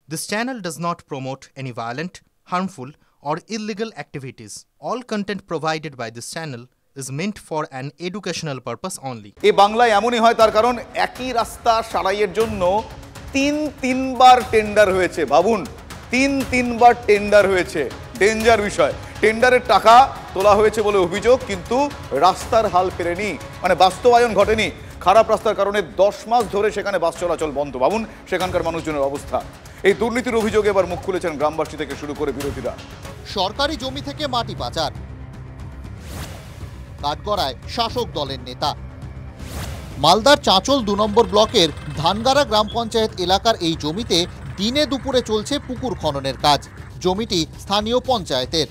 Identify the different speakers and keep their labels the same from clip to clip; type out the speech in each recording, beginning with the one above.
Speaker 1: This channel does not promote any violent, harmful, or illegal activities. All content provided by this channel is meant for an educational purpose only.
Speaker 2: এই বাংলায় এমনই হয় তার কারণ একই রাস্তা সারাইয়ের জন্য তিনবার টেন্ডার হয়েছে। ভাবুন, তিনবার টেন্ডার হয়েছে। ডেঞ্জার বিষয়। টেন্ডারের টাকা তোলা হয়েছে বলে অভিযোগ, কিন্তু রাস্তার হাল ফেরেনি, মানে বাস্তবায়ন ঘটেনি। খারাপ রাস্তার কারণে 10 মাস ধরে সেখানে বাস চলাচল বন্ধ। ভাবুন সেখানকার মানুষজনের অবস্থা। এই দুর্নীতির অভিযোগে এবার মুখ খুলেছেন গ্রামবাসী থেকে শুরু করে বিরোধীরা।
Speaker 3: সরকারি জমি থেকে মাটি পাচার, কাঠগড়ায় শাসক দলের নেতা। মালদার চাঁচল 2 নম্বর ব্লকের ধানগাড়া গ্রাম পঞ্চায়েত এলাকার এই জমিতে দিনে দুপুরে চলছে পুকুর খননের কাজ। জমিটি স্থানীয় পঞ্চায়েতের।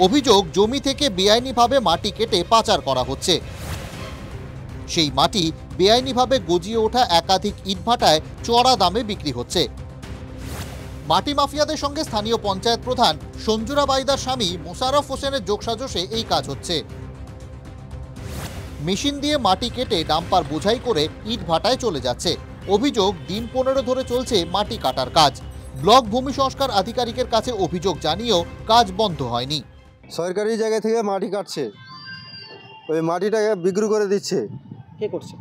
Speaker 3: অভিযোগ, জমি থেকে বেআইনিভাবে মাটি কেটে পাচার করা হচ্ছে। সেই মাটি বেআইনিভাবে গজিয়ে ওঠা একাধিক ইটভাটায় চড়া দামে বিক্রি হচ্ছে। মাটি মাফিয়াদের সঙ্গে স্থানীয় পঞ্চায়েত প্রধান সঞ্জুরা বাইদার স্বামী মোশাররফ হোসেনের যোগসাজশে এই কাজ হচ্ছে। মেশিন দিয়ে মাটি কেটে ডাম্পার বোঝাই করে ইট ভাটায় চলে যাচ্ছে। অভিযোগ, দিন 15 ধরে চলছে মাটি কাটার কাজ। ব্লক ভূমি সংস্কার আধিকারিকের কাছে অভিযোগ জানিয়েও কাজ বন্ধ হয়নি।
Speaker 4: সরকারি জায়গা থেকে মাটি কাটছে, ওই মাটিটাকে বিক্রি করে দিচ্ছে।
Speaker 5: কে করছে?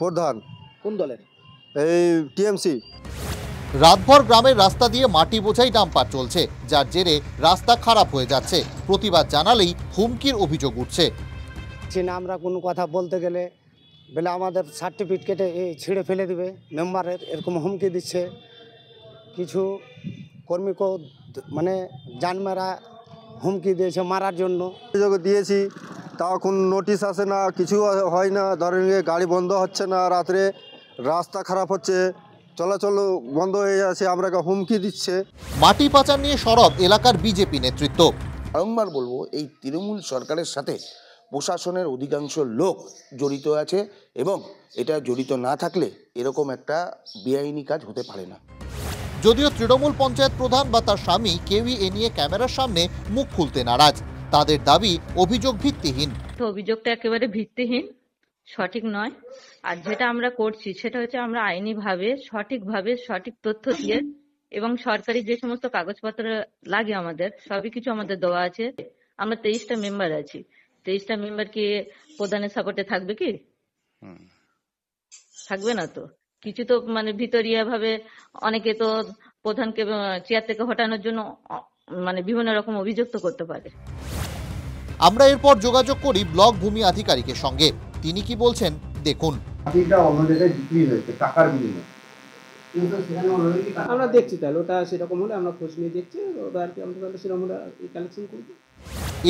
Speaker 4: প্রধান।
Speaker 5: কোন দলের?
Speaker 4: এই টিএমসি।
Speaker 3: রাতভর গ্রামের রাস্তা দিয়ে মাটি বোঝাই ডাম্পার চলছে, যার জেরে রাস্তা খারাপ হয়ে যাচ্ছে। প্রতিবাদ জানালেই হুমকির অভিযোগ উঠছে।
Speaker 5: আমরা কোনো কথা বলতে গেলে বলে আমাদের সার্টিফিকেট কেটে ছিঁড়ে ফেলে দিবে, মেম্বারের এরকম হুমকি দিচ্ছে। কিছু কর্মীকেও মানে জানমারা হুমকি দিয়েছে মারার জন্য।
Speaker 4: অভিযোগ দিয়েছি, তাও কোনো নোটিশ আসে না, কিছু হয় না। ধরেন গাড়ি বন্ধ হচ্ছে না, রাত্রে রাস্তা খারাপ হচ্ছে, চলাচল বন্ধ হয়ে যাচ্ছে, আমরা হুমকি দিচ্ছে।
Speaker 3: মাটি পাচার নিয়ে সরব এলাকার বিজেপি নেতৃত্ব।
Speaker 6: বারংবার বলবো, এই তৃণমূল সরকারের সাথে প্রশাসনের অধিকাংশ লোক জড়িত আছে, এবং এটা জড়িত না থাকলে এরকম একটা বেআইনি কাজ হতে পারে না।
Speaker 3: যদিও তৃণমূল পঞ্চায়েত প্রধান বা তার স্বামী কেউই এ নিয়ে ক্যামেরার সামনে মুখ খুলতে নারাজ। তাদের দাবি অভিযোগ ভিত্তিহীন।
Speaker 7: অভিযোগটা একেবারে ভিত্তিহীন, সঠিক নয়। আর যেটা আমরা করছি সেটা হচ্ছে আমরা আইনিভাবে সঠিকভাবে সঠিক তথ্য দিয়ে, এবং সরকারি যে সমস্ত কাগজপত্র লাগে আমাদের সবই কিছু আমাদের দেওয়া আছে। আমরা 23টা মেম্বার আছি। 23টা মেম্বার কি প্রধানের সাপোর্টে থাকবে? কি থাকবে না? তো কিছু তো মানে ভিতরিয়া ভাবে অনেকে তো প্রধানকে চেয়ার থেকে হটানোর জন্য মানে বিভিন্ন রকম অভিযোগ তো করতে পারে।
Speaker 3: আমরা এরপর যোগাযোগ করি ব্লক ভূমি আধিকারিকের সঙ্গে। তিনি কি বলছেন দেখুন।
Speaker 8: আমরা দেখছি, তাহলে ওটা সেরকম হলে আমরা খোঁজ নিয়ে দেখছি, ওটা আর কি আমরা তাহলে সেরকম হলে কালেকশন করব।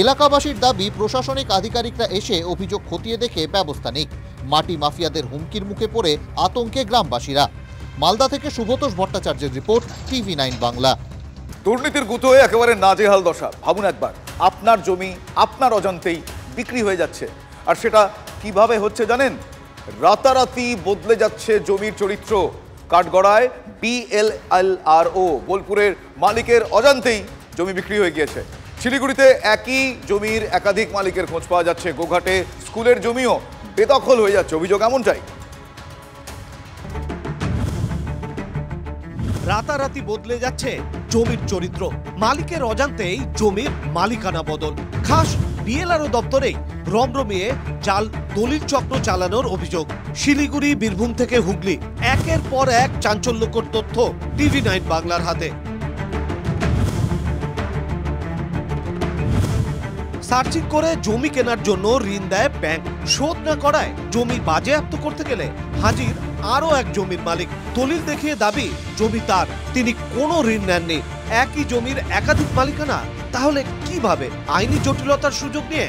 Speaker 3: এলাকাবাসীর দাবি, প্রশাসনিক আধিকারিকরা এসে অভিযোগ খতিয়ে দেখে ব্যবস্থা নিক। মাটি মাফিয়াদের হুমকির মুখে পড়ে আতঙ্কে গ্রামবাসীরা। মালদা থেকে শুভতোষ ভট্টাচার্যের রিপোর্ট, TV9 বাংলা।
Speaker 2: দুর্নীতির গুতোয় একেবারে নাজেহাল দশা। ভাবুন একবার, আপনার জমি আপনার অজান্তেই বিক্রি হয়ে যাচ্ছে। আর সেটা কিভাবে হচ্ছে জানেন? রাতারাতি বদলে যাচ্ছে জমির চরিত্র। কাঠগড়ায় BLLRO বোলপুরের মালিকের অজান্তেই জমি বিক্রি হয়ে গিয়েছে। শিলিগুড়িতে একই জমির একাধিক মালিকের খোঁজ পাওয়া যাচ্ছে। গোঘাটে স্কুলের জমিও বেদখল হয়ে যাচ্ছে। অভিযোগ এমনটাই।
Speaker 9: রাতারাতি বদলে যাচ্ছে জমির চরিত্র। মালিকের অজান্তেই জমির মালিকানা বদল। খাস BLRO দপ্তরেই রমরমিয়ে জাল দলিল চক্র চালানোর অভিযোগ। শিলিগুড়ি, বীরভূম থেকে হুগলি, একের পর এক চাঞ্চল্যকর তথ্য TV9 বাংলার হাতে। সার্চিং করে জমি কেনার জন্য ঋণ দেয় ব্যাংক। শোধ না করায় জমি বাজেয়াপ্ত করতে গেলে হাজির আরো এক জমির মালিক। দলিল দেখিয়ে দাবি জমি তার, তিনি কোনো ঋণ নেননি। একই জমির একাধিক মালিকানা, তাহলে কিভাবে? আইনি জটিলতার সুযোগ নিয়ে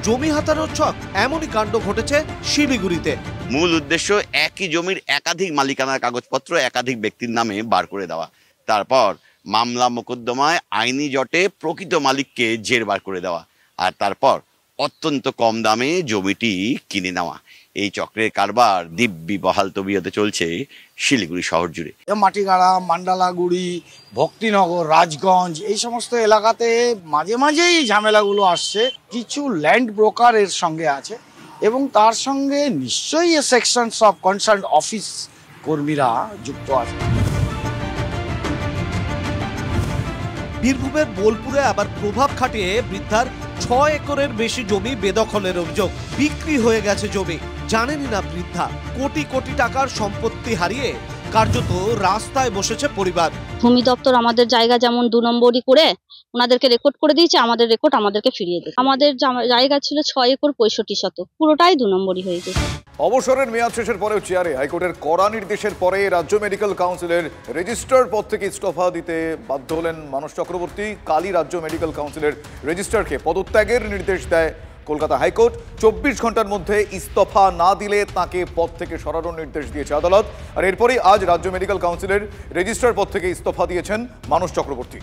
Speaker 9: জমি হাতানোর ছক। এমনই কাণ্ড ঘটেছে শিলিগুড়িতে।
Speaker 10: মূল উদ্দেশ্য একই জমির একাধিক মালিকানার কাগজপত্র একাধিক ব্যক্তির নামে বার করে দেওয়া, তারপর মামলা মোকদ্দমায় আইনি জটে প্রকৃত মালিককে জের বার করে দেওয়া, আর তারপর অত্যন্ত কম দামে জমিটি কিনে নেওয়া। এই চক্রের কারবার দিব্যি বহাল তবিয়তে চলছে শিলিগুড়ি শহর জুড়ে।
Speaker 11: মাটিগাড়া, মান্ডালাগুড়ি, ভক্তিনগর, রাজগঞ্জ, এই সমস্ত এলাকাতে মাঝে মাঝেই ঝামেলাগুলো আসছে। কিছু ল্যান্ড ব্রোকার এর সঙ্গে আছে, এবং তার সঙ্গে নিশ্চয়ই সেকশনস অফ কনসার্ন অফিস কর্মীরা যুক্ত আছে।
Speaker 9: বীরভূমের বোলপুরে আবার প্রভাব খাটিয়ে বৃদ্ধার 6 একরের বেশি জমি বেদখলের অভিযোগ। বিক্রি হয়ে গেছে জমি, জানেনই না বৃদ্ধা। কোটি কোটি টাকার সম্পত্তি হারিয়ে কার্যত রাস্তায় বসেছে পরিবার।
Speaker 12: ভূমি দপ্তর আমাদের জায়গা যেমন 2 নম্বরই করে ওনাদেরকে রেকর্ড করে দিয়েছে, আমাদের রেকর্ড আমাদেরকে ফিরিয়ে দেয়। আমাদের জায়গা ছিল 6 একর 65 শতক, পুরোটাই 2 নম্বরই হয়ে গেছে।
Speaker 2: অবসরের মেয়াদ শেষের পরেও চেয়ারে হাইকোর্টের কড়া নির্দেশের পরে রাজ্য মেডিকেল কাউন্সিলের রেজিস্ট্রার পদ থেকে ইস্তফা দিতে বাধ্য হলেন মানস চক্রবর্তী। কালই রাজ্য মেডিকেল কাউন্সিলের রেজিস্ট্রারকে পদত্যাগের নির্দেশ দেয় কলকাতা হাইকোর্ট। 24 ঘন্টার মধ্যে ইস্তফা না দিলে তাকে পদ থেকে সরানোর নির্দেশ দিয়েছে আদালত। আর এরপরই আজ রাজ্য মেডিকেল কাউন্সিলের রেজিস্ট্রার পদ থেকে ইস্তফা দিয়েছেন মানস চক্রবর্তী।